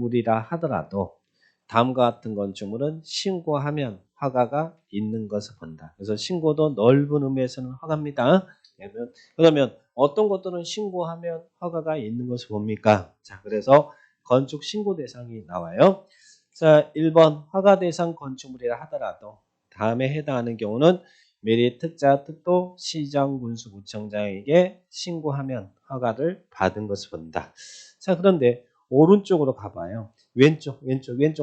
건축물이라 하더라도 다음과 같은 건축물은 신고하면 허가가 있는 것을 본다. 그래서 신고도 넓은 의미에서는 허가입니다. 그러면 어떤 것들은 신고하면 허가가 있는 것을 봅니까? 자, 그래서 건축 신고 대상이 나와요. 자, 1번 허가 대상 건축물이라 하더라도 다음에 해당하는 경우는 미리 특자 특도 시장군수구청장에게 신고하면 허가를 받은 것을 본다. 자, 그런데 오른쪽으로 가봐요. 왼쪽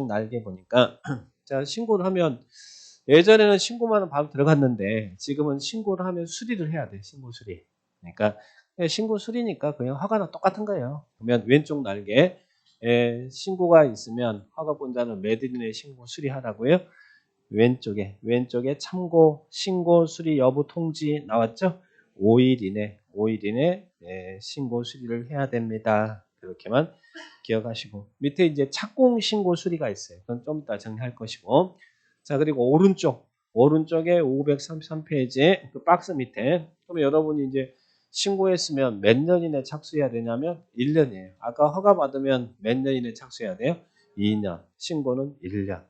날개 보니까 자, 신고를 하면 예전에는 신고만 하면 바로 들어갔는데 지금은 신고를 하면 수리를 해야 돼. 신고 수리. 그러니까 신고 수리니까 그냥 허가는 똑같은 거예요. 그러면 왼쪽 날개 신고가 있으면 허가권자는 몇 일 이내에 신고 수리하라고요. 왼쪽에 참고 신고 수리 여부 통지 나왔죠? 5일 이내 신고 수리를 해야 됩니다. 그렇게만 기억하시고 밑에 이제 착공 신고 수리가 있어요. 그건 좀 이따 정리할 것이고 자 그리고 오른쪽에 533페이지 그 박스 밑에 그러면 여러분이 이제 신고했으면 몇 년 이내 착수해야 되냐면 1년이에요. 아까 허가 받으면 몇 년 이내 착수해야 돼요? 2년. 신고는 1년.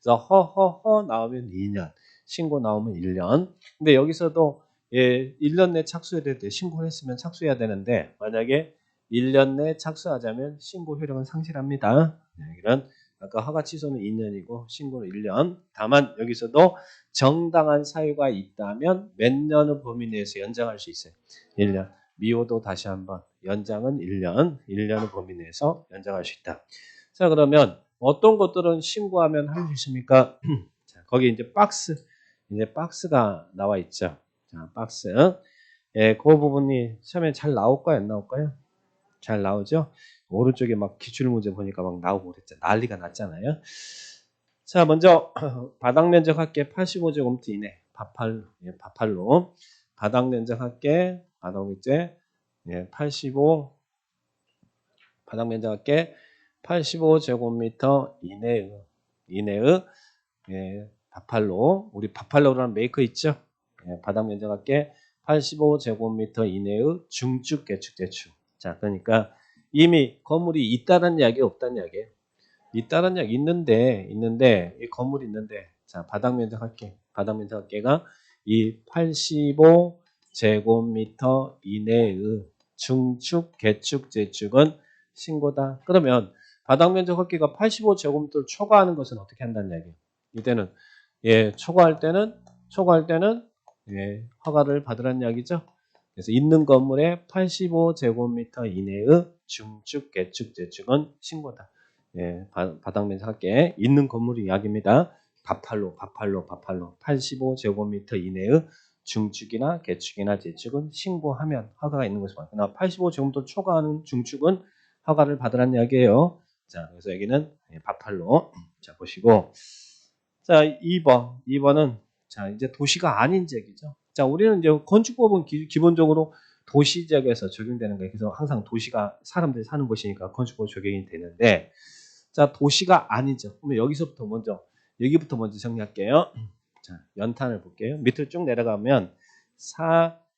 그래서 허 나오면 2년. 신고 나오면 1년. 근데 여기서도 1년 내 착수해야 될 때 신고를 했으면 착수해야 되는데 만약에 1년 내 착수하자면 신고 효력은 상실합니다. 이런 아까 허가 취소는 2년이고 신고는 1년. 다만 여기서도 정당한 사유가 있다면 몇 년의 범위 내에서 연장할 수 있어요. 1년. 미호도 다시 한번 연장은 1년의 범위 내에서 연장할 수 있다. 자 그러면 어떤 것들은 신고하면 할 수 있습니까? 자, 거기 이제 박스가 나와 있죠. 자, 박스. 그 부분이 처음에 잘 나올까요? 안 나올까요? 잘 나오죠? 오른쪽에 막 기출문제 보니까 막 나오고 그랬죠. 난리가 났잖아요. 자, 먼저 바닥 면적 합계 85제곱미터 이내 바팔로 바닥 면적 합계 바닥 면적 합계 85제곱미터 이내의 바팔로 우리 바팔로라는 메이커 있죠? 바닥 면적 합계 85제곱미터 이내의 중축 개축 재축. 자, 그러니까 이미 건물이 있다는 이야기 없다는 이야기예요. 있다는 이야기 있는데 이 건물이 있는데 자, 바닥 면적 합계가 이 85제곱미터 이내의 중축 개축 재축은 신고다. 그러면 바닥 면적 합계가 85제곱미터를 초과하는 것은 어떻게 한다는 이야기예요. 이때는 초과할 때는 허가를 받으라는 이야기죠. 그래서 있는 건물의 85제곱미터 이내의 중축, 개축, 재축은 신고다. 바닥 면적 합계 있는 건물의 이야기입니다. 바팔로 85제곱미터 이내의 중축이나 개축이나 재축은 신고하면 허가가 있는 것이고 그러나 85제곱미터 초과하는 중축은 허가를 받으라는 이야기예요. 자, 그래서 여기는 바팔로. 자, 보시고. 자, 2번은 자, 이제 도시가 아닌 지역이죠. 자, 우리는 이제 건축법은 기본적으로 도시 지역에서 적용되는 거예요. 그래서 항상 도시가 사람들이 사는 곳이니까 건축법 적용이 되는데 자, 도시가 아니죠. 그러면 여기부터 먼저 정리할게요. 자, 연탄을 볼게요. 밑으로 쭉 내려가면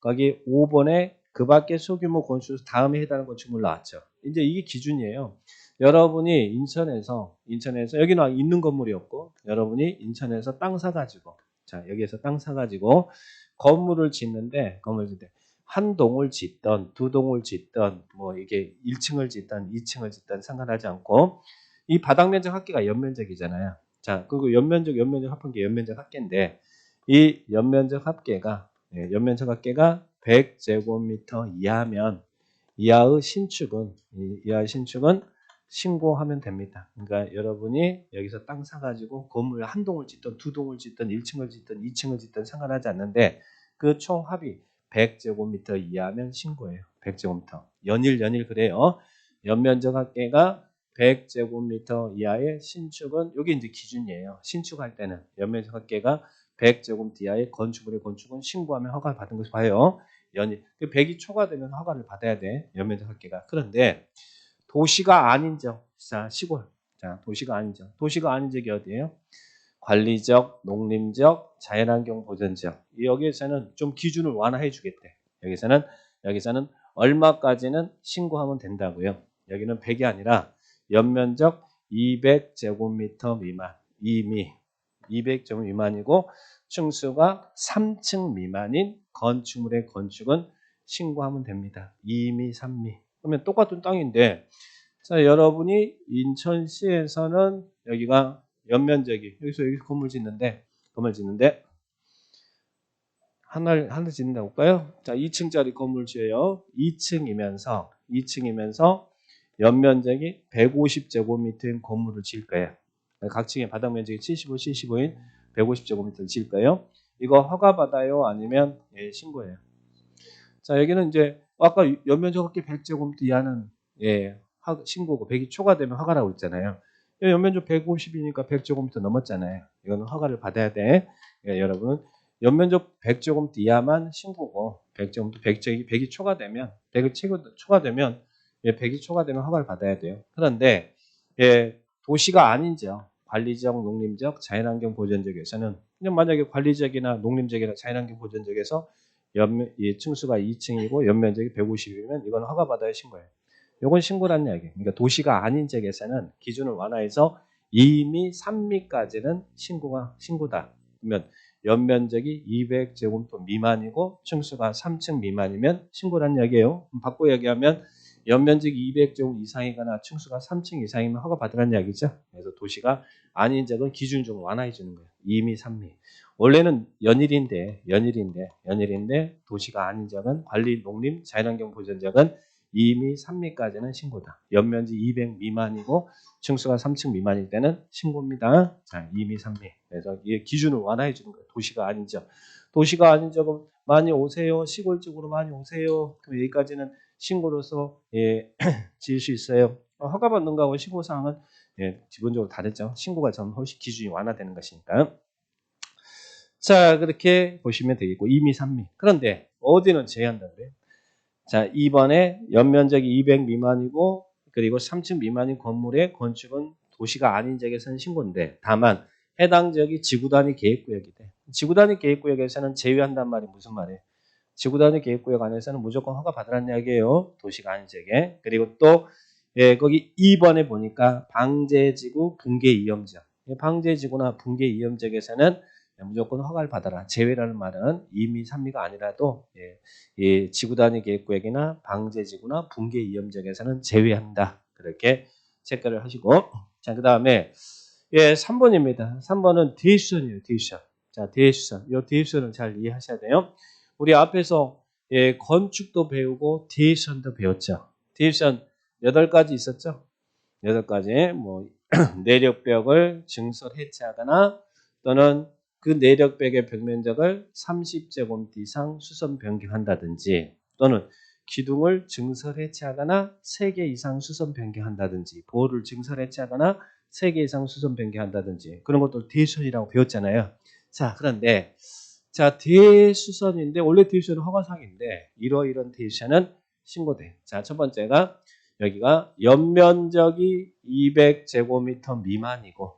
거기 5번에 그 밖에 소규모 건축 다음에 해당하는 건축물 나왔죠. 이제 이게 기준이에요. 여러분이 인천에서 여기는 있는 건물이 없고 여러분이 인천에서 땅 사가지고 자 여기에서 땅 사가지고 건물을 짓는데 한 동을 짓던 두 동을 짓던 뭐 이게 1층을 짓던 2층을 짓던 상관하지 않고 이 바닥 면적 합계가 연면적이잖아요. 자 그리고 연면적 합한 게 연면적 합계인데 이 연면적 합계가 100제곱미터 이하면 이하의 신축은 신고하면 됩니다. 그러니까 여러분이 여기서 땅 사가지고 건물 한 동을 짓든 두 동을 짓든 1층을 짓든 2층을 짓든 상관하지 않는데 그 총 합이 100제곱미터 이하면 신고해요. 100제곱미터. 연일 그래요. 연면적 합계가 100제곱미터 이하의 신축은 여기 이제 기준이에요. 신축할 때는 연면적 합계가 100제곱미터 이하의 건축은 신고하면 허가를 받은 것을 봐요. 연일. 100이 초과되면 허가를 받아야 돼. 연면적 합계가. 그런데 도시가 아닌 지역, 자, 시골. 자, 도시가 아닌 지역이 어디예요? 관리적, 농림적, 자연환경 보전지역. 여기에서는 좀 기준을 완화해 주겠대. 여기서는 얼마까지는 신고하면 된다고요. 여기는 100이 아니라 연면적 200제곱미터 미만, 이미 200제곱 미만이고 층수가 3층 미만인 건축물의 건축은 신고하면 됩니다. 2미, 3미. 그러면 똑같은 땅인데 자, 여러분이 인천시에서는 여기가 연면적이 여기서 건물 짓는데 하나 짓는다고 볼까요? 자, 2층짜리 건물 지어요. 2층이면서 연면적이 150제곱미터인 건물을 지을 거예요. 각 층의 바닥 면적이 75인 150제곱미터를 지을 거예요. 이거 허가 받아요? 아니면 예, 신고해요? 자, 여기는 이제 아까 연면적 합계 100제곱미터 이하는 예, 신고고 100이 초과되면 허가라고 했잖아요. 연면적 150이니까 100제곱미터 넘었잖아요. 이거는 허가를 받아야 돼. 예, 여러분은 연면적 100제곱미터 이하만 신고고 100제곱미터 100이 초과되면 100이 초과되면 예, 100이 초과되면 허가를 받아야 돼요. 그런데 예, 도시가 아닌 지역, 관리지역, 농림지역, 자연환경 보전지역에서는 그냥 만약에 관리지역이나 농림지역이나 자연환경 보전지역에서 층수가 2층이고 연면적이 150이면 이건 허가 받아야 신고해요. 이건 신고란 이야기예요. 그러니까 도시가 아닌 지역에서는 기준을 완화해서 2미, 3미까지는 신고다. 그러면 연면적이 200제곱미터 미만이고 층수가 3층 미만이면 신고란 이야기예요. 바꿔 얘기하면 연면적이 200제곱 이상이거나 층수가 3층 이상이면 허가 받으라는 이야기죠. 그래서 도시가 아닌 지역은 기준 좀 완화해 주는 거예요. 2미, 3미. 원래는 연일인데 도시가 아닌 지역은 관리, 농림, 자연환경 보전 지역은 2미, 3미까지는 신고다. 연면적 200 미만이고 층수가 3층 미만일 때는 신고입니다. 자, 2미, 3미. 그래서 이 기준을 완화해 주는 거예요. 도시가 아닌 지역. 도시가 아닌 지역은 많이 오세요. 시골 쪽으로 많이 오세요. 그럼 여기까지는 신고로서 예, 지을 수 있어요. 허가받는 거하고 신고사항은 예, 기본적으로 다르죠. 신고가 전 훨씬 기준이 완화되는 것이니까. 자, 그렇게 보시면 되겠고 2미, 3미. 그런데 어디는 제한된대요. 자, 2번에 연면적이 200 미만이고 그리고 3층 미만인 건물의 건축은 도시가 아닌 지역에서는 신고인데 다만 해당 지역이 지구단위 계획구역이 돼. 지구단위 계획구역에서는 제외한단 말이 무슨 말이에요? 지구단위 계획구역 안에서는 무조건 허가 받으라는 이야기예요. 도시가 아닌 지역에. 그리고 또 예, 거기 2번에 보니까 방제지구 붕괴위험지역. 방제지구나 붕괴위험지역에서는 무조건 허가를 받아라. 제외라는 말은 2미, 3미가 아니라도 예, 이 지구단위 계획구역이나 방제지구나 붕괴위험지역에서는 제외한다. 그렇게 체크를 하시고 자, 그 다음에 예, 3번입니다. 3번은 디에이션이에요. 디에이션. 자, 디에이션. 이 디에이션을 잘 이해하셔야 돼요. 우리 앞에서 예, 건축도 배우고 디에이션도 배웠죠. 디에이션 8가지 있었죠. 8가지 뭐 내력벽을 증설 해체하거나 또는 그 내력벽의 벽면적을 30제곱미터 이상 수선 변경한다든지 또는 기둥을 증설 해체하거나 3개 이상 수선 변경한다든지 보호를 증설 해체하거나 3개 이상 수선 변경한다든지 그런 것도 디에이션이라고 배웠잖아요. 자, 그런데 자, 대수선인데 원래 대수선은 허가사항인데 이런 대수선은 신고돼. 자, 첫 번째가 여기가 연면적이 200제곱미터 미만이고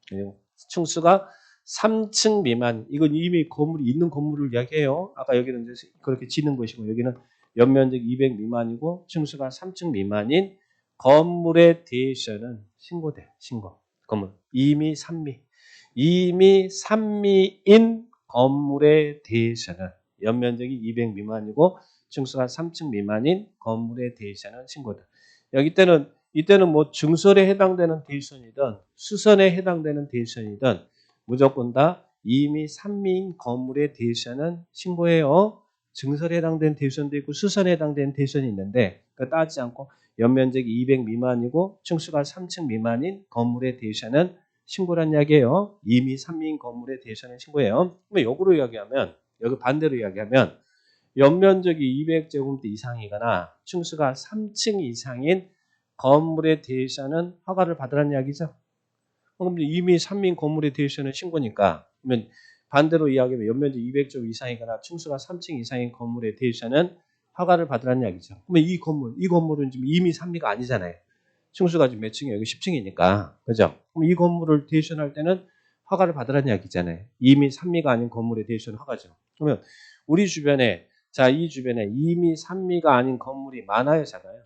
그리고 층수가 3층 미만. 이건 이미 건물이 있는 건물을 이야기해요. 아까 여기는 이제 그렇게 짓는 것이고 여기는 연면적 200 미만이고 층수가 3층 미만인 건물에 대해서는 신고돼. 신고. 건물. 이미 3미인 건물에 대해서는 연면적이 200 미만이고 층수가 3층 미만인 건물에 대해서는 신고다. 이때는 뭐 증설에 해당되는 대위선이든 수선에 해당되는 대위선이든 무조건 다 이미 3미인 건물에 대해서는 신고해요. 증설에 해당되는 대위선도 있고 수선에 해당되는 대위선이 있는데 따지지 않고 연면적이 200 미만이고 층수가 3층 미만인 건물에 대해서는 신고란 이야기예요. 이미 3미인 건물에 대해서는 신고해요. 그럼 역으로 이야기하면 여기 반대로 이야기하면 연면적이 200제곱미터 이상이거나 층수가 3층 이상인 건물에 대해서는 허가를 받으라는 이야기죠. 그럼 이미 3민 건물에 대해서는 신고니까 그러면 반대로 이야기하면 연면적 200제곱 이상이거나 층수가 3층 이상인 건물에 대해서는 허가를 받으라는 이야기죠. 그러면 이 건물은 지금 이미 3미가 아니잖아요. 층수가 지금 몇 층이에요? 여기 10층이니까. 그죠? 그럼 이 건물을 대위선할 때는 허가를 받으라는 이야기잖아요. 이미 3미가 아닌 건물에 대위선 허가죠. 그러면 우리 주변에 이 주변에 이미 3미가 아닌 건물이 많아요, 작아요?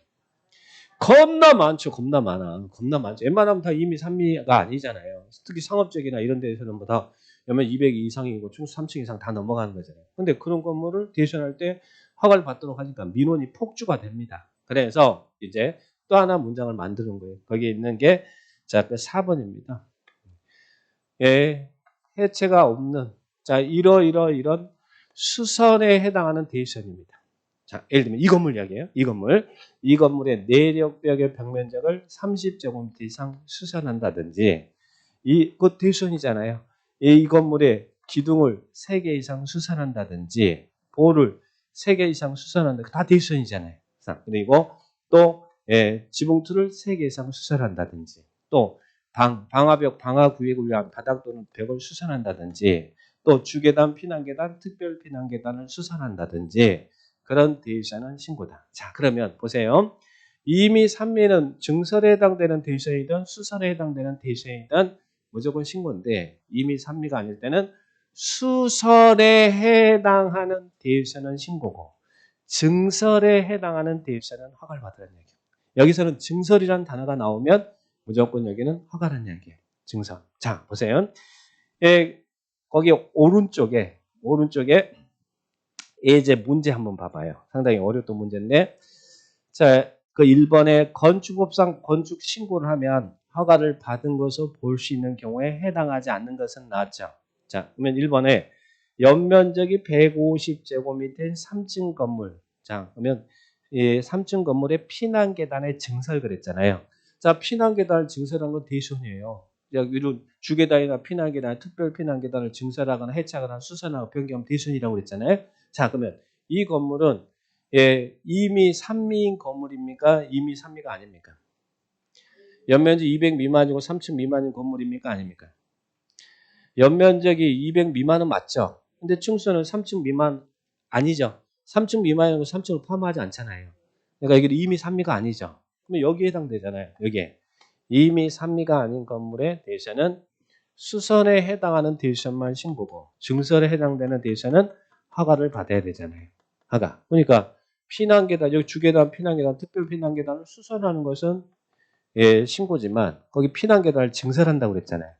겁나 많죠. 겁나 많아. 겁나 많죠. 웬만하면 다 이미 3미가 아니잖아요. 특히 상업적이나 이런 데에서는 뭐 다 연면 200 이상이고 충수 3층 이상 다 넘어가는 거잖아요. 근데 그런 건물을 대시할 때 허가를 받도록 하니까 민원이 폭주가 됩니다. 그래서 이제 또 하나 문장을 만드는 거예요. 거기에 있는 게 자, 4번입니다. 예, 해체가 없는 자, 이런 수선에 해당하는 대시입니다. 자, 예를 들면 이 건물 이야기예요. 이 건물의 내력벽의 벽면적을 30제곱미터 이상 수선한다든지 그 대수선이잖아요. 이 건물의 기둥을 3개 이상 수선한다든지 보를 3개 이상 수선한다. 다 대수선이잖아요. 그리고 또 지붕틀을 3개 이상 수선한다든지 또 방화벽, 방화구역을 위한 바닥 또는 벽을 수선한다든지 또 주계단, 피난계단, 특별 피난계단을 수선한다든지 그런 대유사는 신고다. 자, 그러면 보세요. 이미 3미는 증설에 해당되는 대유사이든 수선에 해당되는 대유사이든 무조건 신고인데 이미 3미가 아닐 때는 수설에 해당하는 대유사는 신고고 증설에 해당하는 대유사는 허가를 받으라는 얘기예요. 여기서는 증설이라는 단어가 나오면 무조건 여기는 허가라는 얘기예요. 증설. 자, 보세요. 거기 오른쪽에 예제 문제 한번 봐봐요. 상당히 어려웠던 문제인데 자, 그 1번에 건축법상 건축 신고를 하면 허가를 받은 것으로 볼 수 있는 경우에 해당하지 않는 것은 나왔죠. 자, 그러면 1번에 연면적이 150제곱미터인 3층 건물. 자, 그러면 3층 건물의 피난 계단의 증설 그랬잖아요. 자, 피난 계단을 증설한 건 대손이에요. 이런 주계단이나 피난 계단, 특별 피난 계단을 증설하거나 해체하거나 수선하고 변경하면 대손이라고 그랬잖아요. 자, 그러면 이 건물은 이미 3미인 건물입니까? 이미 3미가 아닙니까? 연면적 200 미만이고 3층 미만인 건물입니까? 아닙니까? 연면적이 200 미만은 맞죠? 근데 층수는 3층 미만 아니죠? 3층 미만이고 3층을 포함하지 않잖아요. 그러니까 이게 이미 3미가 아니죠? 그러면 여기에 해당되잖아요. 여기에. 이미 3미가 아닌 건물에 대해서는 수선에 해당하는 대시션만 신고고 증설에 해당되는 대시션은 허가를 받아야 되잖아요. 허가. 그러니까 피난계단, 여기 주계단, 피난계단, 특별 피난계단을 수선하는 것은 신고지만 거기 피난계단을 증설한다고 그랬잖아요.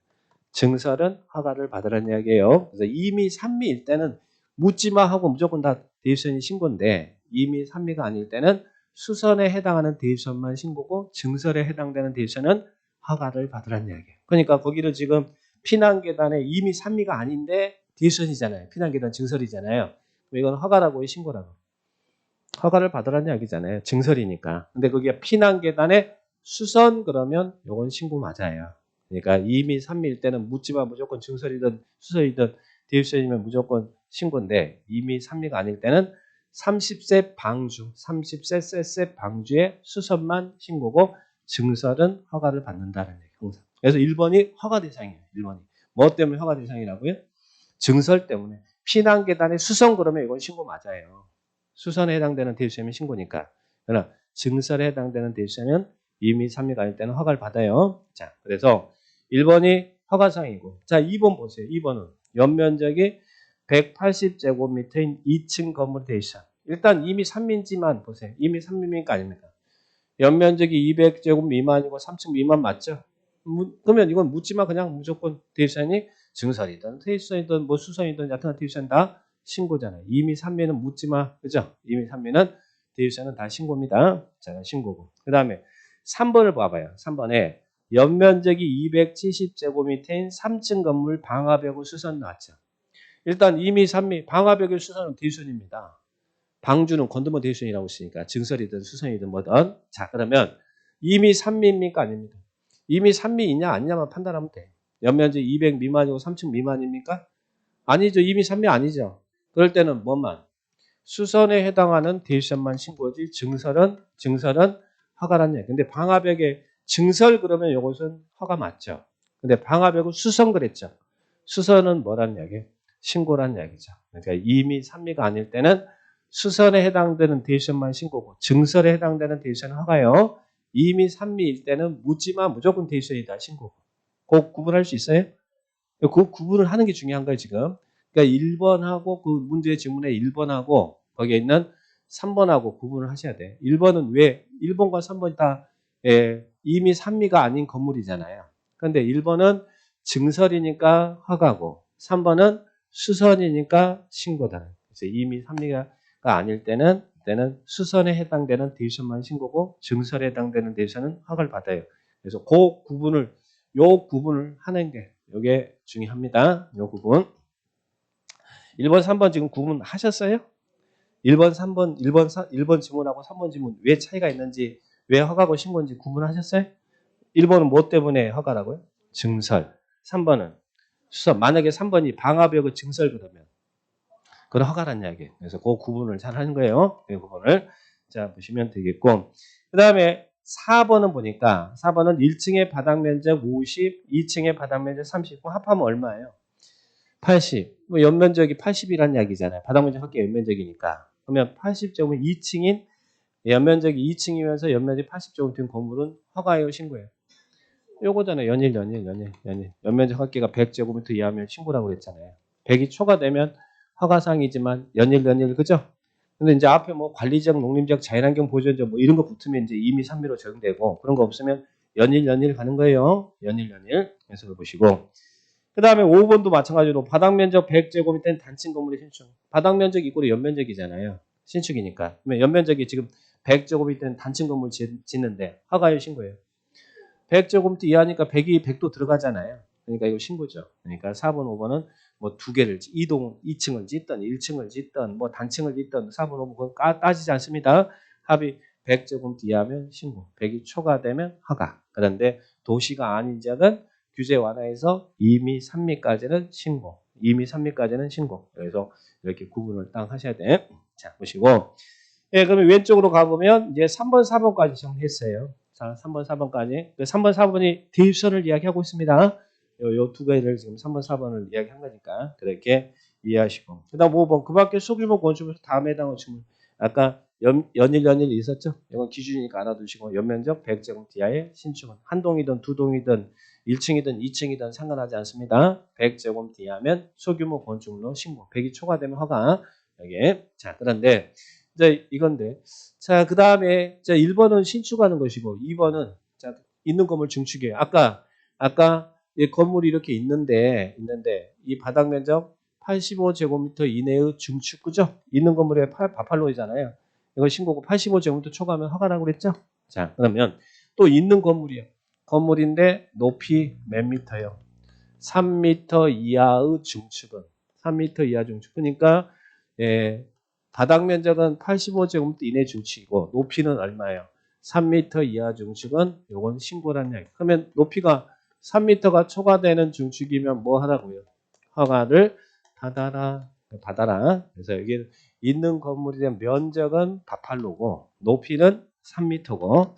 증설은 허가를 받으라는 이야기예요. 그래서 이미 3미일 때는 묻지마 하고 무조건 다 대시션이 신고인데 이미 3미가 아닐 때는 수선에 해당하는 대시션만 신고고 증설에 해당되는 대시션은 허가를 받으라는 이야기예요. 그러니까 거기를 지금 피난계단에 이미 3미가 아닌데 대시션이잖아요. 피난계단 증설이잖아요. 이건 허가라고 신고라고. 허가를 받으라는 이야기잖아요. 증설이니까. 근데 그게 피난계단에 수선 그러면 요건 신고 맞아요. 그러니까 이미 3미일 때는 묻지마 무조건 증설이든 수설이든 대입선이면 무조건 신고인데 이미 3미가 아닐 때는 30세 방주, 30세 세세 방주의 수선만 신고고 증설은 허가를 받는다는 얘기 항상. 그래서 1번이 허가 대상이에요. 1번이. 뭐 때문에 허가 대상이라고요? 증설 때문에. 피난계단에 수선 그러면 이건 신고 맞아요. 수선에 해당되는 대입선이면 신고니까. 그러나 증설에 해당되는 대입선은 이미 3미가 아닐 때는 허가를 받아요. 자, 그래서 1번이 허가상이고. 자, 2번 보세요. 2번은 연면적이 180제곱미터인 2층 건물 대입선. 일단 이미 3미인지만 보세요. 이미 3미입니까 아닙니까? 연면적이 200제곱 미만이고 3층 미만 맞죠? 그러면 이건 묻지마 그냥 무조건 대입선이 증설이든 대입선이든 뭐 수선이든 여튼 대입선 다 신고잖아요. 이미 3미는 묻지마. 그죠? 이미 3미는 대입선은 다 신고입니다. 자, 신고고. 그 다음에 3번을 봐봐요. 3번에 연면적이 270제곱미터인 3층 건물 방화벽을 수선 나왔죠. 일단 이미 3미 방화벽의 수선은 대입선입니다. 방주는 건드머 대입선이라고 했으니까 증설이든 수선이든 뭐든. 자, 그러면 이미 3미입니까 아닙니까? 이미 3미이냐 아니냐만 판단하면 돼. 연면적 200 미만이고 3층 미만입니까? 아니죠. 이미 3미 아니죠. 그럴 때는 뭐만? 수선에 해당하는 대입선만 신고지 증설은 허가란 얘기. 근데 방화벽에 증설 그러면 이것은 허가 맞죠. 근데 방화벽은 수선 그랬죠. 수선은 뭐란 얘기? 신고란 얘기죠. 그러니까 이미 3미가 아닐 때는 수선에 해당되는 대입선만 신고고 증설에 해당되는 대입선은 허가요. 이미 3미일 때는 묻지마 무조건 대입선이다 신고고. 그 구분할 수 있어요? 그 구분을 하는 게 중요한 거예요 지금. 그러니까 1번하고 그 문제 지문의 1번하고 거기에 있는 3번하고 구분을 하셔야 돼. 1번은 왜? 1번과 3번이 다 이미 산미가 아닌 건물이잖아요. 그런데 1번은 증설이니까 허가고 3번은 수선이니까 신고다. 그래서 이미 산미가 아닐 때는 수선에 해당되는 데이션만 신고고 증설에 해당되는 데이션은 허가를 받아요. 그래서 그 구분을 요 구분을 하는 게 이게 중요합니다. 요 구분. 1번, 3번 지금 구분하셨어요? 1번, 3번, 1번 지문하고 3번 지문 왜 차이가 있는지, 왜 허가고 신고인지 구분하셨어요? 1번은 뭐 때문에 허가라고요? 증설. 3번은 수선. 만약에 3번이 방화벽의 증설 그러면 그건 허가란 이야기예요. 그래서 그 구분을 잘 하는 거예요. 그 부분을 자 보시면 되겠고, 그 다음에 4번은 보니까 4번은 1층의 바닥 면적 50, 2층의 바닥 면적 30. 합하면 얼마예요? 80. 뭐 연면적이 80이란 이야기잖아요. 바닥 면적 합계 연면적이니까. 그러면 80제곱은 2층인 연면적이 2층이면서 연면적이 80제곱인 건물은 허가예요, 신고예요? 요거잖아요. 연일. 연면적 합계가 100제곱미터 이하면 신고라고 그랬잖아요. 100이 초과되면 허가상이지만 연일 그죠? 근데 이제 앞에 뭐 관리적, 농림적, 자연환경 보존적 뭐 이런 거 붙으면 이제 이미 산미로 적용되고, 그런 거 없으면 연일 가는 거예요. 연일. 그래서 보시고. 그 다음에 5번도 마찬가지로 바닥 면적 100제곱미터는 단층 건물의 신축. 바닥 면적 이꼴이 연면적이잖아요. 신축이니까. 그러면 연면적이 지금 100제곱미터는 단층 건물 짓는데 허가요, 신고예요? 100제곱미터 이하니까 100이 100도 들어가잖아요. 그러니까 이거 신고죠. 그러니까 4번, 5번은 뭐 두 개를 2층을 짓든 1층을 짓든 뭐 단층을 짓든 4번, 5번 그건 따지지 않습니다. 합이 100제곱미터 이하면 신고, 100이 초과되면 허가. 그런데 도시가 아닌 지역은 규제 완화해서 이미 산미까지는 신고, 그래서 이렇게 구분을 딱 하셔야 돼. 자, 보시고. 예, 그러면 왼쪽으로 가보면 이제 3번, 4번까지 정리했어요. 자, 3번, 4번까지. 3번, 4번이 대입선을 이야기하고 있습니다. 요 두 개를 지금 3번, 4번을 이야기한 거니까 그렇게 이해하시고. 그 다음 5번. 그 밖에 소규모 건축물에서 다음에 해당하는 건축물. 아까 연일 있었죠? 이건 기준이니까 알아두시고, 연면적 100제곱 이하의 신축은 한 동이든 두 동이든 1층이든 2층이든 상관하지 않습니다. 100제곱 이하면 소규모 건축물로 신고. 100이 초과되면 허가. 여기. 자, 그런데 이제 이건데. 자, 그 다음에 1번은 신축하는 것이고 2번은 자, 있는 건물 증축이에요. 아까 이 건물이 이렇게 있는데 이 바닥 면적 85제곱미터 이내의 증축, 그죠? 있는 건물에 바팔로이잖아요. 이거 신고고 85제곱미터 초과하면 허가라고 그랬죠? 자, 그러면 또 있는 건물이에요. 건물인데 높이 몇 미터요? 3m 이하의 증축은 3m 이하 증축. 그러니까 바닥 면적은 85제곱미터 이내 증축이고 높이는 얼마예요? 3m 이하 증축은 요건 신고라는 이야기. 그러면 높이가 3m가 초과되는 증축이면 뭐 하라고요? 허가를 받아라. 그래서 여기 있는 건물에 대한 면적은 바팔로고 높이는 3m고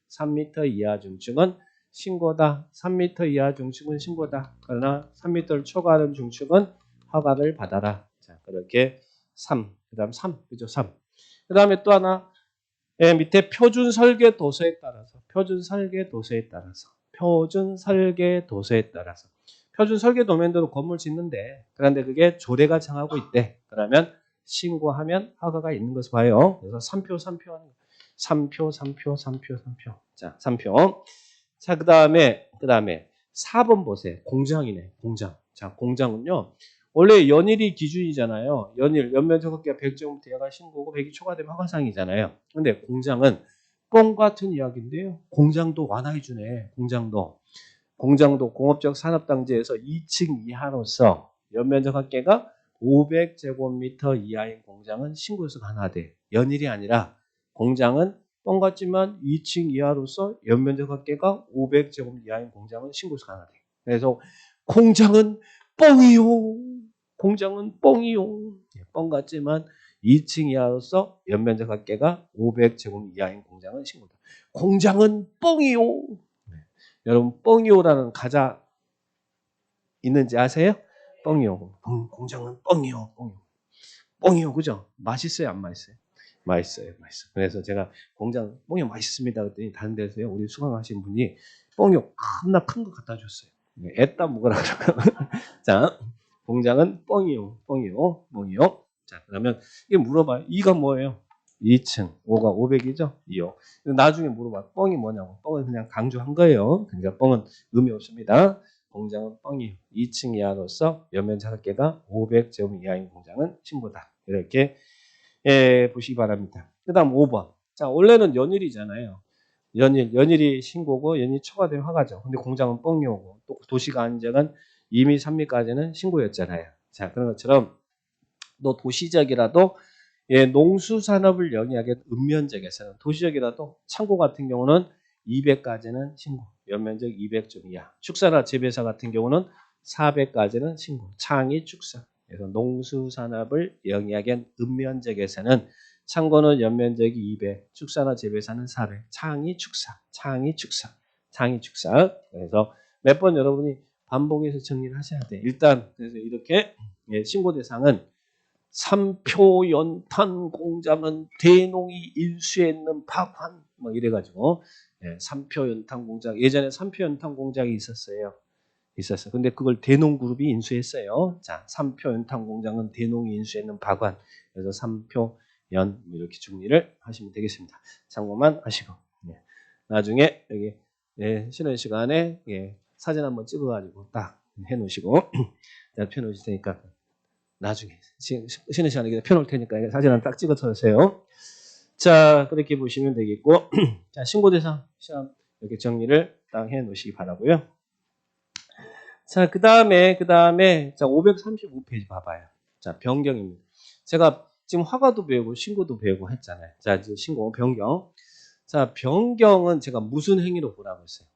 3m 이하 증축은 신고다. 3m 이하 증축은 신고다. 그러나 3m를 초과하는 증축은 허가를 받아라. 자, 그렇게 3. 그다음 3. 그죠? 3. 그다음에 또 하나 밑에 표준 설계 도서에 따라서 표준 설계 도면대로 건물 짓는데, 그런데 그게 조례가 정하고 있대. 그러면 신고하면 허가가 있는 것을 봐요. 그래서 3표 하는 거. 3표. 자, 3표. 자, 그다음에 4번 보세요. 공장이네. 공장. 자, 공장은요. 원래 연일이 기준이잖아요. 연면적 합계가 100제곱미터 이하가 신고고 100이 초과되면 허가상이잖아요. 근데 공장은 뻥 같은 이야기인데요. 공장도 완화해 주네. 공장도 공업적 산업단지에서 2층 이하로서 연면적 합계가 500제곱미터 이하인 공장은 신고에서 완화돼. 연일이 아니라 공장은 뻥 같지만 2층 이하로서 연면적 합계가 500제곱 이하인 공장은 신고에서 완화돼. 그래서 공장은 뻥이요. 뻥 같지만 2층 이하로서 연면적 합계가 500제곱 이하인 공장은 신고다. 공장은 뻥이요. 여러분 뻥이요라는 가자 있는지 아세요? 뻥이요. 공장은 뻥이요. 뻥이요. 그죠? 맛있어요? 안 맛있어요? 맛있어요. 그래서 제가 공장 뻥이요 맛있습니다 그랬더니 다른 데서요, 우리 수강하신 분이 뻥이요 겁나 큰 거 갖다 줬어요. 애따 먹으라 그러고. 자, 공장은 뻥이요. 자, 그러면 이게 물어봐요. 2가 뭐예요? 2층, 5가 500이죠? 2호. 나중에 물어봐. 뻥이 뭐냐고. 뻥은 그냥 강조한 거예요. 그러니까 뻥은 의미 없습니다. 공장은 뻥이에요. 2층 이하로서 연면적 합계가 500제곱 이하인 공장은 신고다. 이렇게 보시기 바랍니다. 그 다음 5번. 자, 원래는 연일이잖아요. 연일이 신고고 연일 초과된 허가죠. 근데 공장은 뻥이 오고 또 도시가 안정은 2미, 3미까지는 신고였잖아요. 자, 그런 것처럼 또 도시적이라도 농수산업을 영위하게 읍면적에서는 도시적이라도 창고 같은 경우는 200까지는 신고, 연면적 200점 이하. 축사나 재배사 같은 경우는 400까지는 신고, 창의 축사. 그래서 농수산업을 영위하게 읍면적에서는 창고는 연면적이 200, 축사나 재배사는 400, 창의 축사, 창의 축사, 창의 축사. 그래서 몇 번 여러분이 반복해서 정리를 하셔야 돼요. 일단 그래서 이렇게 신고 대상은 삼표 연탄 공장은 대농이 인수했는 박환 뭐 이래가지고 삼표 연탄 공장 예전에 삼표 연탄 공장이 있었어요. 근데 그걸 대농그룹이 인수했어요. 자, 삼표 연탄 공장은 대농이 인수했는 박환. 그래서 삼표 연 이렇게 정리를 하시면 되겠습니다. 참고만 하시고 나중에 여기 쉬는 시간에 사진 한번 찍어가지고 딱 해놓으시고 제가 펴놓으실 테니까. 나중에 쉬는 시간에 펴놓을 테니까 사진 하나 딱 찍어서 하세요. 자, 그렇게 보시면 되겠고 자, 신고대상 시험 이렇게 정리를 딱 해놓으시기 바라고요. 자, 그 다음에 자 535페이지 봐봐요. 자, 변경입니다. 제가 지금 허가도 배우고 신고도 배우고 했잖아요. 자, 이제 신고 변경. 자, 변경은 제가 무슨 행위로 보라고 했어요?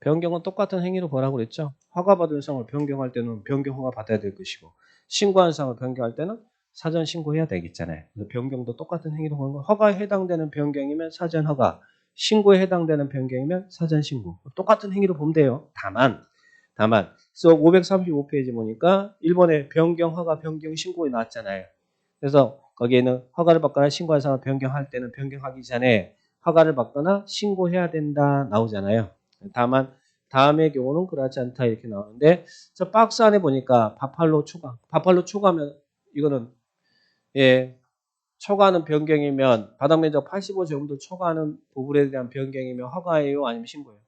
변경은 똑같은 행위로 보라고 그랬죠. 허가받은 상을 변경할 때는 변경 허가 받아야 될 것이고 신고한 상을 변경할 때는 사전 신고해야 되겠잖아요. 그래서 변경도 똑같은 행위로 보는 거. 허가에 해당되는 변경이면 사전 허가, 신고에 해당되는 변경이면 사전 신고. 똑같은 행위로 보면 돼요. 다만 그래서 535페이지 보니까 1번에 변경 허가 변경 신고에 나왔잖아요. 그래서 거기에는 허가를 받거나 신고한 상을 변경할 때는 변경하기 전에 허가를 받거나 신고해야 된다 나오잖아요. 다만 다음의 경우는 그렇지 않다 이렇게 나오는데 저 박스 안에 보니까 바팔로 초과면 이거는 초과하는 변경이면 바닥면적 85제곱미터 초과하는 부분에 대한 변경이면 허가예요 아니면 신고예요?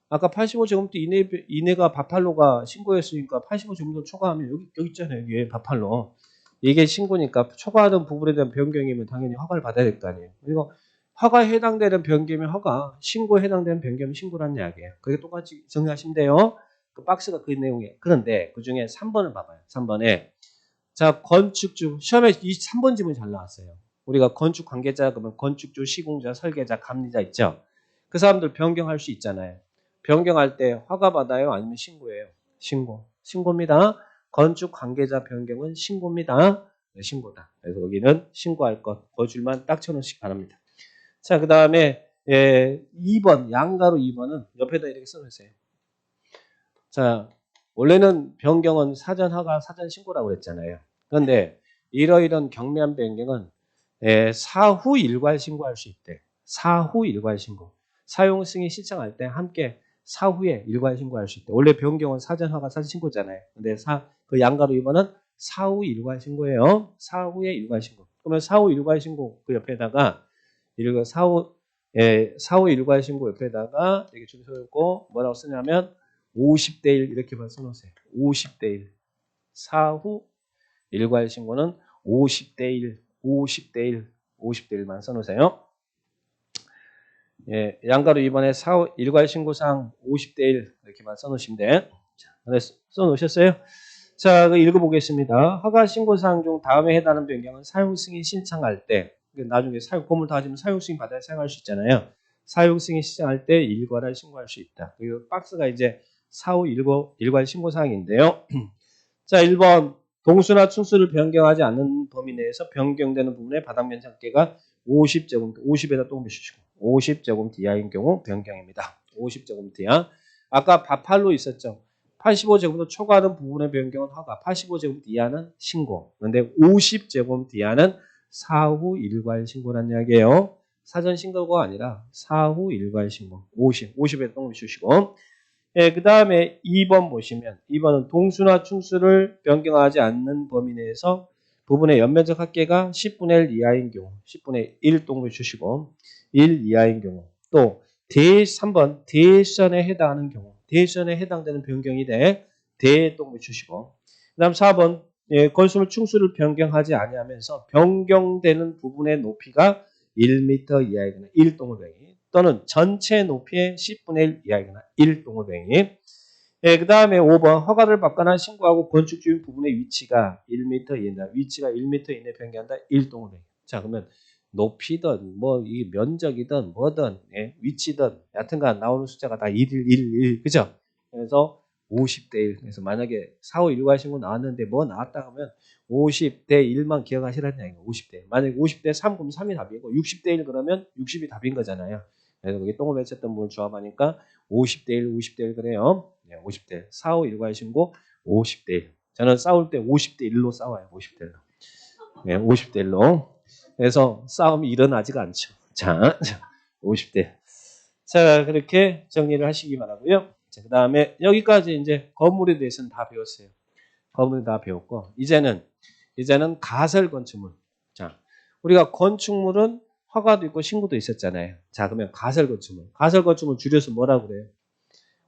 아까 85제곱미터 이내가 바팔로가 신고였으니까 85제곱미터 초과하면 여기 있잖아요. 여기 바팔로 이게 신고니까 초과하는 부분에 대한 변경이면 당연히 허가를 받아야 될 거 아니에요. 그리고 허가에 해당되는 변경이면 허가, 신고에 해당되는 변경이면 신고라는 이야기예요. 그게 똑같이 정리하시면 돼요. 그 박스가 그 내용이에요. 그런데 그 중에 3번을 봐봐요. 3번에 자 건축주 시험에 이 3번 지문이 잘 나왔어요. 우리가 건축 관계자 그러면 건축주, 시공자, 설계자, 감리자 있죠. 그 사람들 변경할 수 있잖아요. 변경할 때 허가 받아요? 아니면 신고예요? 신고입니다. 건축 관계자 변경은 신고입니다. 네, 신고다. 그래서 여기는 신고할 것, 그 줄만 딱 쳐놓으시기 바랍니다. 자, 그 다음에 2번, 양가로 2번은 옆에다 이렇게 써놓으세요. 자, 원래는 변경은 사전 허가, 사전 신고라고 그랬잖아요. 그런데 이러이런 경미한 변경은 사후 일괄 신고할 수 있대. 사후 일괄 신고. 사용 승인 신청할 때 함께 사후에 일괄 신고할 수 있대. 원래 변경은 사전 허가, 사전 신고잖아요. 근데 그 양가로 2번은 사후 일괄 신고예요. 사후에 일괄 신고. 그러면 사후 일괄 신고 그 옆에다가 이거 사후 일괄 신고 옆에다가 이렇게 줄 서고 뭐라고 쓰냐면 50대 1 이렇게만 써놓으세요. 50대 1. 사후 일괄 신고는 50대 1, 50대 1, 50대 1만 써놓으세요. 양가로 이번에 사후 일괄 신고상 50대 1 이렇게만 써놓으시면 돼. 자, 써놓으셨어요? 자, 읽어보겠습니다. 허가 신고사항 중 다음에 해당하는 변경은 사용 승인 신청할 때 나중에 건물 다 지면 사용 승인 받아야 사용할 수 있잖아요. 사용 승인 신청할 때 일괄을 신고할 수 있다. 그리고 박스가 이제 사후 일괄 신고 사항인데요. 자, 1번 동수나 충수를 변경하지 않는 범위 내에서 변경되는 부분의 바닥면 합계가 50제곱미터, 50에다 또 옮겨주시고 50제곱미터 이하인 경우 변경입니다. 50제곱미터 이하. 아까 바팔로 있었죠. 85제곱미터 초과하는 부분의 변경은 허가, 85제곱미터 이하는 신고. 그런데 50제곱미터 이하는 사후 일괄 신고란 이야기예요. 사전 신고가 아니라 사후 일괄 신고. 50에 똥을 주시고. 그 다음에 2번 보시면 2번은 동수나 충수를 변경하지 않는 범위 내에서 부분의 연면적 합계가 10분의 1 이하인 경우 10분의 1 동을 주시고 1 이하인 경우 또 3번 대션에 해당하는 경우 대션에 해당되는 변경이 돼 대동을 주시고 그 다음 4번 건수물 충수를 변경하지 아니하면서 변경되는 부분의 높이가 1m 이하이거나 1동을뱅이 또는 전체 높이의 10분의 1 이하이거나 1동을뱅이 그 다음에 5번 허가를 받거나 신고하고 건축 중인 부분의 위치가 1m 이내다. 위치가 1m 이내 변경한다. 1동을뱅이. 자 그러면 높이든 뭐 이 면적이든 뭐든 위치든 여하튼간 나오는 숫자가 다 1, 1, 1 그죠? 그래서 50대 1. 그래서 만약에 4, 5, 1 하신 거 나왔는데 뭐 나왔다 하면 50대 1만 기억하시라는 얘기예요. 50대. 만약에 50대 3 그럼 3이 답이고 60대 1 그러면 60이 답인 거잖아요. 그래서 거기 똥을 맺혔던 분을 조합하니까 50대 1, 50대 1 그래요. 50대 4, 5, 1 하신 거 50대 1. 저는 싸울 때 50대 1로 싸워요. 50대 1로. 50대 1로. 그래서 싸움이 일어나지가 않죠. 자, 50대. 자, 그렇게 정리를 하시기 바라고요. 자, 그 다음에 여기까지 이제 건물에 대해서는 다 배웠어요. 건물 다 배웠고 이제는 가설 건축물. 자, 우리가 건축물은 허가도 있고 신고도 있었잖아요. 자, 그러면 가설 건축물. 가설 건축물 줄여서 뭐라고 그래요?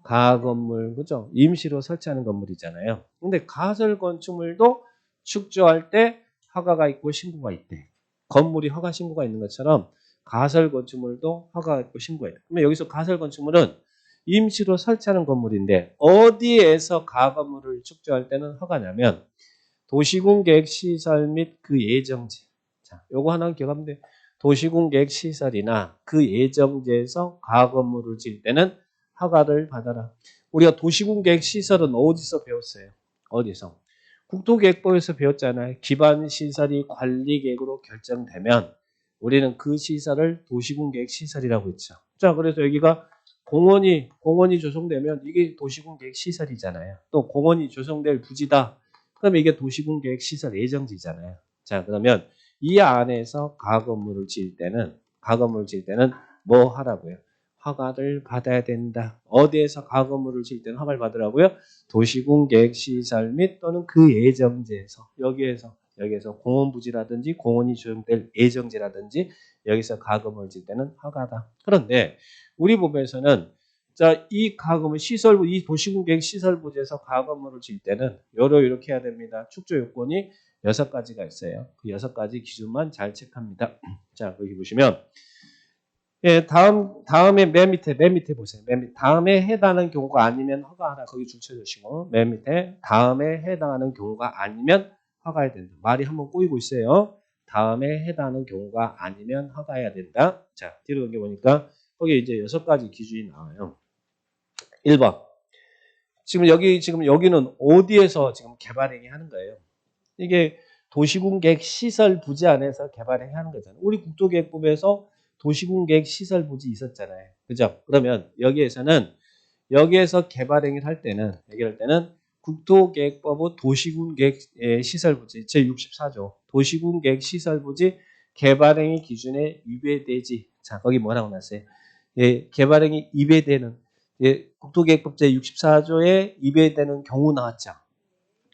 가건물, 그죠? 임시로 설치하는 건물이잖아요. 근데 가설 건축물도 축조할 때 허가가 있고 신고가 있대. 건물이 허가 신고가 있는 것처럼 가설 건축물도 허가가 있고 신고가 있대. 그러면 여기서 가설 건축물은 임시로 설치하는 건물인데 어디에서 가건물을 축조할 때는 허가냐면 도시군 계획시설 및 그 예정지. 자, 요거 하나 기억하면 돼. 도시군 계획시설이나 그 예정지에서 가건물을 지을 때는 허가를 받아라. 우리가 도시군 계획시설은 어디서 배웠어요? 어디서? 국토계획법에서 배웠잖아요. 기반 시설이 관리계획으로 결정되면 우리는 그 시설을 도시군 계획시설이라고 했죠. 자, 그래서 여기가 공원이 조성되면 이게 도시군 계획시설이잖아요. 또 공원이 조성될 부지다. 그러면 이게 도시군 계획시설 예정지잖아요. 자, 그러면 이 안에서 가건물을 지을 때는 뭐 하라고요? 허가를 받아야 된다. 어디에서 가건물을 지을 때는 허가를 받으라고요? 도시군 계획시설 및 또는 그 예정지에서 여기에서 공원부지라든지 공원이 조성될 예정지라든지 여기서 가건물을 지을 때는 허가다. 그런데 우리 법에서는 자, 이 가건물 시설부, 이 도시군 계획 시설부지에서 가건물을 지을 때는 이렇게 해야 됩니다. 축조 요건이 6가지가 있어요. 그 6가지 기준만 잘 체크합니다. 자, 여기 보시면 다음에 맨 밑에 보세요. 맨 밑에 다음에 해당하는 경우가 아니면 허가하라. 거기 줄 쳐주시고 맨 밑에 다음에 해당하는 경우가 아니면 허가해야 된다. 말이 한번 꼬이고 있어요. 다음에 해당하는 경우가 아니면 허가해야 된다. 자, 뒤로 넘겨보니까 거기 이제 6가지 기준이 나와요. 1번. 지금 여기는 어디에서 지금 개발행위 하는 거예요? 이게 도시군 계획 시설 부지 안에서 개발행위 하는 거잖아요. 우리 국토계획법에서 도시군 계획 시설 부지 있었잖아요. 그죠? 그러면 여기에서 개발행위를 할 때는 국토계획법의 도시군 계획 시설 부지 제64조 도시군 계획 시설 부지 개발행위 기준에 위배되지. 자, 거기 뭐라고 났어요? 개발행위 위배되는 국토계획법 제64조에 위배되는 경우 나왔죠.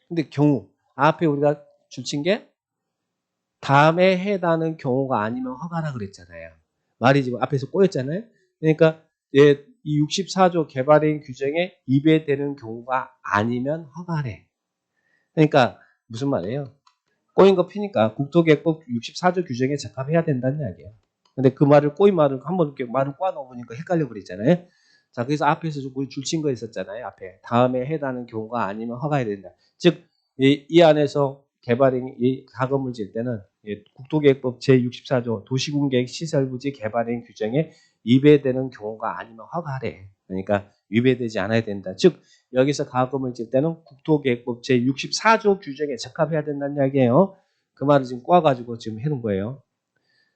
근데 경우 앞에 우리가 줄친 게 다음에 해당하는 경우가 아니면 허가라 그랬잖아요. 말이 지금 앞에서 꼬였잖아요. 그러니까 이 64조 개발행 규정에 위배되는 경우가 아니면 허가래. 그러니까 무슨 말이에요? 꼬인 거 피니까 국토계획법 64조 규정에 적합해야 된다는 이야기예요. 근데 그 말을 꼬인 말을 한번 이렇게 말을 꼬아 넣어보니까 헷갈려 버리잖아요. 자, 그래서 앞에서 우리 줄친 거 있었잖아요. 앞에 다음에 해당하는 경우가 아니면 허가해야 된다. 즉, 이 안에서 개발행위 가건물 지을 때는 국토계획법 제64조 도시군계획 시설부지 개발행 규정에 위배되는 경우가 아니면 허가하래. 그러니까 위배되지 않아야 된다. 즉 여기서 가건물 지을 때는 국토계획법 제64조 규정에 적합해야 된다는 이야기예요. 그 말을 지금 꼬아가지고 지금 해놓은 거예요.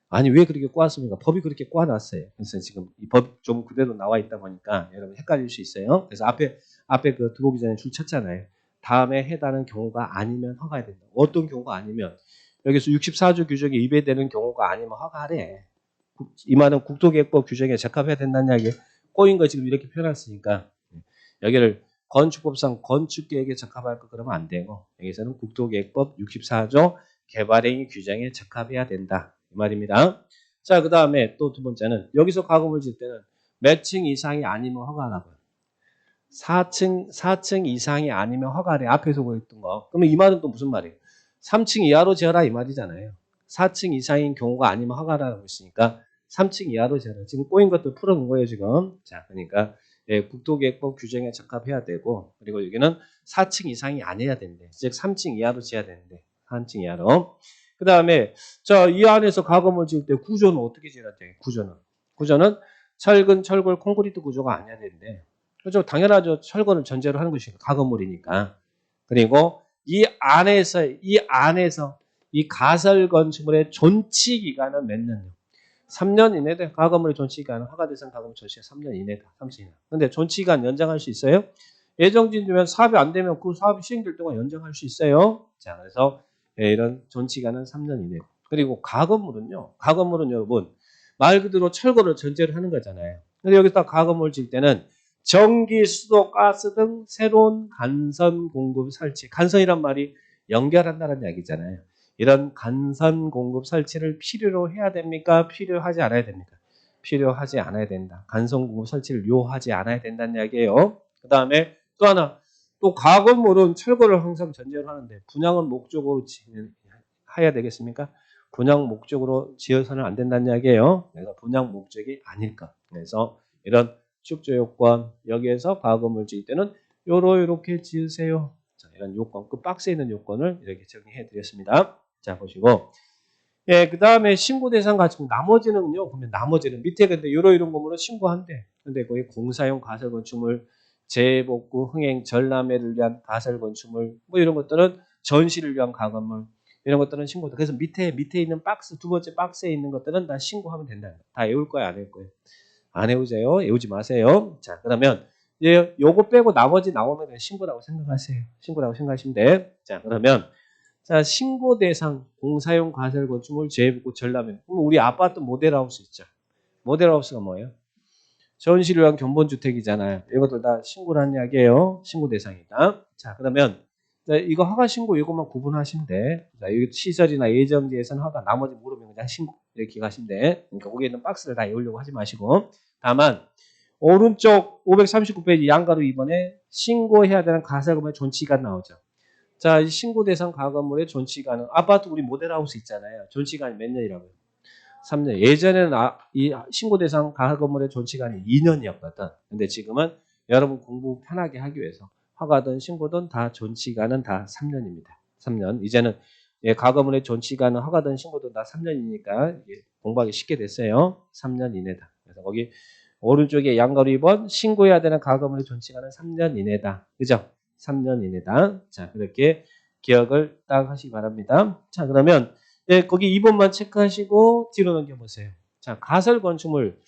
아니 왜 그렇게 꼬았습니까? 법이 그렇게 꼬아놨어요. 그래서 지금 이 법 좀 그대로 나와 있다 보니까 여러분 헷갈릴 수 있어요. 그래서 앞에 그 들어오기 전에 줄 쳤잖아요. 다음에 해당하는 경우가 아니면 허가해야 된다. 어떤 경우가 아니면 여기서 64조 규정에 위배되는 경우가 아니면 허가하래. 이 말은 국토계획법 규정에 적합해야 된다는 이야기. 꼬인 거 지금 이렇게 표현했으니까 여기를 건축법상 건축계획에 적합할 거 그러면 안 되고 여기서는 국토계획법 64조 개발행위 규정에 적합해야 된다. 이 말입니다. 자, 그 다음에 또 두 번째는 여기서 가금을 질 때는 몇 층 이상이 아니면 허가라고요. 4층 이상이 아니면 허가래. 앞에서 보였던 거. 그러면 이 말은 또 무슨 말이에요? 3층 이하로 지어라 이 말이잖아요. 4층 이상인 경우가 아니면 허가라고 했으니까 3층 이하로 지어라. 지금 꼬인 것도 풀어본 거예요, 지금. 자, 그러니까 예, 국토계획법 규정에 적합해야 되고, 그리고 여기는 4층 이상이 아니어야 된대. 즉 3층 이하로 지어야 되는데 3층 이하로. 그 다음에 자, 이 안에서 가금을 지을 때 구조는 어떻게 지어야 돼? 구조는 철근, 철골, 콘크리트 구조가 아니어야 되는데, 그렇죠? 당연하죠. 철거를 전제로 하는 것이 가건물이니까. 그리고 이 안에서 이 가설 건축물의 존치 기간은 몇 년요? 3년 이내다. 가건물의 존치 기간은 허가 대상 가건물 존치가 3년 이내다. 30년. 근데 존치 기간 연장할 수 있어요? 예정진 주면 사업이 안 되면 그 사업이 시행될 동안 연장할 수 있어요. 자, 그래서 이런 존치 기간은 3년 이내고. 그리고 가건물은요. 가건물은 여러분 말 그대로 철거를 전제로 하는 거잖아요. 근데 여기서 가건물 질 때는 전기, 수도, 가스 등 새로운 간선 공급 설치. 간선이란 말이 연결한다는 이야기잖아요. 이런 간선 공급 설치를 필요로 해야 됩니까? 필요하지 않아야 됩니까? 필요하지 않아야 된다. 간선 공급 설치를 요하지 않아야 된다는 이야기예요. 그 다음에 또 하나, 또 가건물은 철거를 항상 전제로 하는데 분양은 목적으로 해야 되겠습니까? 분양 목적으로 지어서는 안 된다는 이야기예요. 그래서 분양 목적이 아닐까. 그래서 이런 축조 요건, 여기에서 가금을 지을 때는 요렇게 지으세요. 자, 이런 요건, 그 박스에 있는 요건을 이렇게 정리해 드렸습니다. 자, 보시고. 예, 그 다음에 신고 대상 가지고 나머지는요, 보면 나머지는 밑에 근데 이런 건물은 신고한대. 근데 거기 공사용 가설 건축물, 재복구, 흥행, 전람회를 위한 가설 건축물, 뭐 이런 것들은 전시를 위한 가건물, 이런 것들은 신고다. 그래서 밑에 있는 박스, 두 번째 박스에 있는 것들은 다 신고하면 된다. 다 외울 거야, 안 외울 거예요? 안 외우세요. 외우지 마세요. 자, 그러면 이제 요거 빼고 나머지 나오면 신고라고 생각하세요. 신고라고 생각하시면 돼. 자, 그러면 자, 신고 대상 공사용 가설 건축물 재복구 전람회. 그럼 우리 아파트 모델하우스 있죠. 모델하우스가 뭐예요? 전시를 위한 견본주택이잖아요. 이것들 다 신고를 한 이야기예요. 신고 대상이다. 자, 그러면 자, 이거 허가 신고 이것만 구분하시면 돼. 자, 여기 시설이나 예정지에서는 허가, 나머지 모르면 그냥 신고 이렇게 가시면 돼. 그러니까 거기에 있는 박스를 다 외우려고 하지 마시고. 다만 오른쪽 539페이지 양가로 2번에 신고해야 되는 가설금의 존치기간 나오죠. 자, 이 신고 대상 가건물의 존치기간은 아파트 우리 모델하우스 있잖아요. 존치기간이 몇 년이라고요? 3년. 예전에는 이 신고 대상 가건물의 존치기간이 2년이었거든. 근데 지금은 여러분 공부 편하게 하기 위해서 허가든 신고든 다 존치기간은 다 3년입니다. 3년. 이제는 가건물의 존치기간은 허가든 신고든 다 3년이니까 공부하기 쉽게 됐어요. 3년 이내다. 그래서 거기 오른쪽에 양가로 2번 신고해야 되는 가건물의 존치기간은 3년 이내다. 그죠? 3년 이내다. 자, 그렇게 기억을 딱 하시기 바랍니다. 자, 그러면 거기 2번만 체크하시고 뒤로 넘겨보세요. 자, 가설 건축물.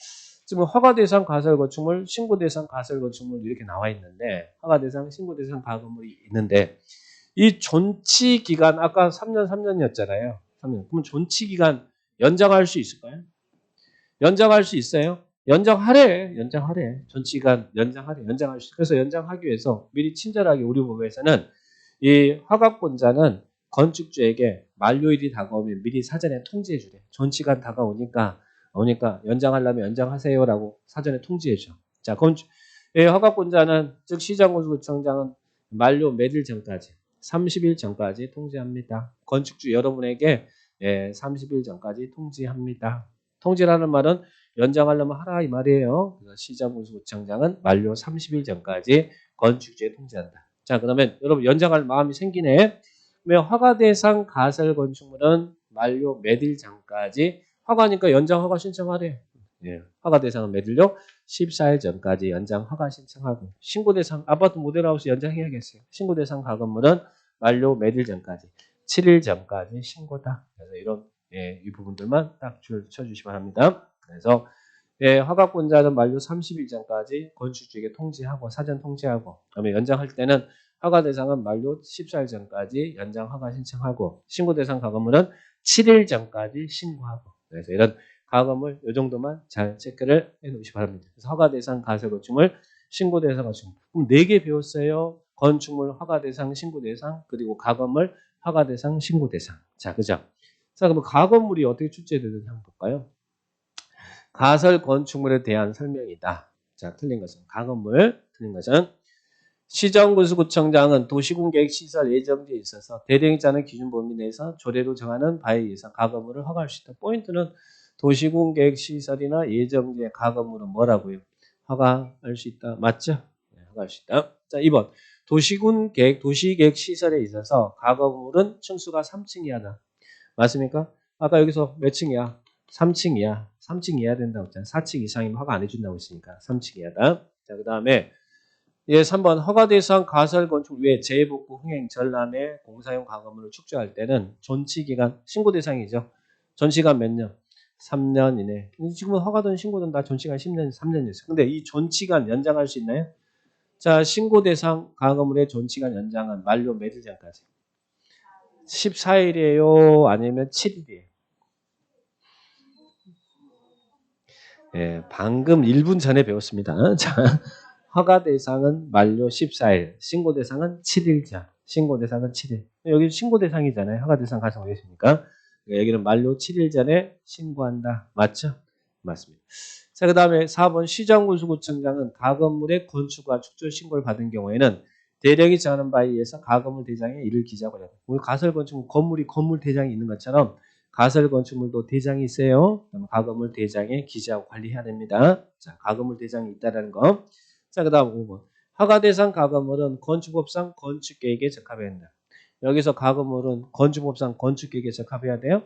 지금 허가 대상 가설 건축물, 신고 대상 가설 건축물 이렇게 나와 있는데 허가 대상, 신고 대상 가건물이 있는데 이 존치 기간 아까 3년이었잖아요. 3년. 그러면 존치 기간 연장할 수 있을까요? 연장할 수 있어요? 연장하래. 존치 기간 연장할 수 있어요. 그래서 연장하기 위해서 미리 친절하게 우리 법에서는 이 허가권자는 건축주에게 만료일이 다가오면 미리 사전에 통지해 주래. 존치간 다가오니까 연장하려면 연장하세요라고 사전에 통지해 줘. 자, 허가권자는 즉 시장건축구청장은 만료 몇일 전까지 30일 전까지 통지합니다. 건축주 여러분에게 30일 전까지 통지합니다. 통지라는 말은 연장하려면 하라 이 말이에요. 그래서 시장건축구청장은 만료 30일 전까지 건축주에 통지한다. 자, 그러면 여러분 연장할 마음이 생기네. 그러면 허가 대상 가설 건축물은 만료 몇일 전까지 허가니까 연장 허가 신청하래. 허가 대상은 몇일요? 14일 전까지 연장 허가 신청하고 신고 대상 아파트 모델하우스 연장해야겠어요. 신고 대상 가건물은 만료 몇일 전까지 7일 전까지 신고다. 그래서 이런 이 부분들만 딱 줄 쳐주시기 바랍니다. 그래서 허가권자는 만료 30일 전까지 건축주에게 통지하고 사전 통지하고 그다음에 연장할 때는 허가 대상은 만료 14일 전까지 연장 허가 신청하고 신고 대상 가건물은 7일 전까지 신고하고 그래서 이런 가건물 이 정도만 잘 체크를 해 놓으시기 바랍니다. 그래서 허가 대상 가설 건축물, 신고 대상 건축물 그럼 4개 배웠어요. 건축물, 허가 대상, 신고 대상 그리고 가건물, 허가 대상, 신고 대상. 자, 그죠? 자, 그럼 가건물이 어떻게 출제되는지 한번 볼까요? 가설 건축물에 대한 설명이다. 자, 틀린 것은 가건물, 틀린 것은 시정군수구청장은 도시군계획시설 예정지에 있어서 대령이 짜는 기준 범위 내에서 조례로 정하는 바에 의해서 가건물을 허가할 수 있다. 포인트는 도시군계획시설이나 예정지의 가건물은 뭐라고요? 허가할 수 있다. 맞죠? 네, 허가할 수 있다. 자, 2번. 도시계획시설에 있어서 가건물은 층수가 3층 이하다. 맞습니까? 아까 여기서 몇 층이야? 3층 이하. 3층 이하 된다고 했잖아요. 4층 이상이면 허가 안 해준다고 했으니까 3층 이하다. 자, 그 다음에 예, 3번 허가 대상 가설 건축 외 재복구 흥행 전람회 공사용 가건물을 축조할 때는 존치기간 신고 대상이죠. 존치기간 몇 년? 3년 이내. 지금은 허가든 신고든 다 존치기간 10년, 3년이었어요. 근데 이 존치기간 연장할 수 있나요? 자, 신고 대상 가건물의 존치기간 연장은 만료 며칠 전까지? 14일이에요? 아니면 7일이에요? 예, 방금 1분 전에 배웠습니다. 자, 허가 대상은 만료 14일, 신고 대상은 7일 전. 신고 대상은 7일. 여기 신고 대상이잖아요. 허가 대상 가정 오겠습니까? 여기는 만료 7일 전에 신고한다. 맞죠? 맞습니다. 자, 그 다음에 4번 시정군수구청장은 가건물의 건축과 축조 신고를 받은 경우에는 대령이 정하는 바에 의해서 가건물 대장에 이를 기재하고 한다. 우리 가설 건축물 건물이 건물 대장이 있는 것처럼 가설 건축물도 대장이 있어요. 그럼 가건물 대장에 기재하고 관리해야 됩니다. 자, 가건물 대장이 있다는 거. 자, 그 다음 5번. 허가 대상 가건물은 건축법상 건축계획에 적합해야 한다. 여기서 가건물은 건축법상 건축계획에 적합해야 돼요?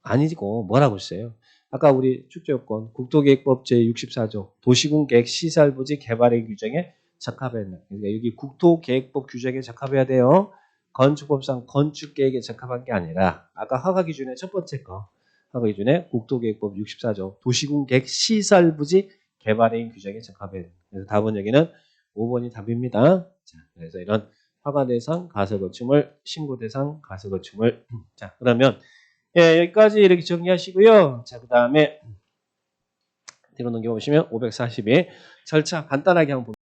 아니고 뭐라고 했어요? 아까 우리 축조요건 국토계획법 제64조 도시군계획시설부지 개발의 규정에 적합해야 한다. 그러니까 여기 국토계획법 규정에 적합해야 돼요. 건축법상 건축계획에 적합한 게 아니라 아까 허가 기준의 첫 번째 거 허가 기준의 국토계획법 64조 도시군계획시설부지 개발의 규정에 적합해야 된다. 그래서 답은 여기는 5번이 답입니다. 자, 그래서 이런 허가 대상 가설건축물, 신고 대상 가설건축물. 자, 그러면 예, 여기까지 이렇게 정리하시고요. 자, 그 다음에 뒤로 넘겨보시면 542 절차 간단하게 한번 봅니다.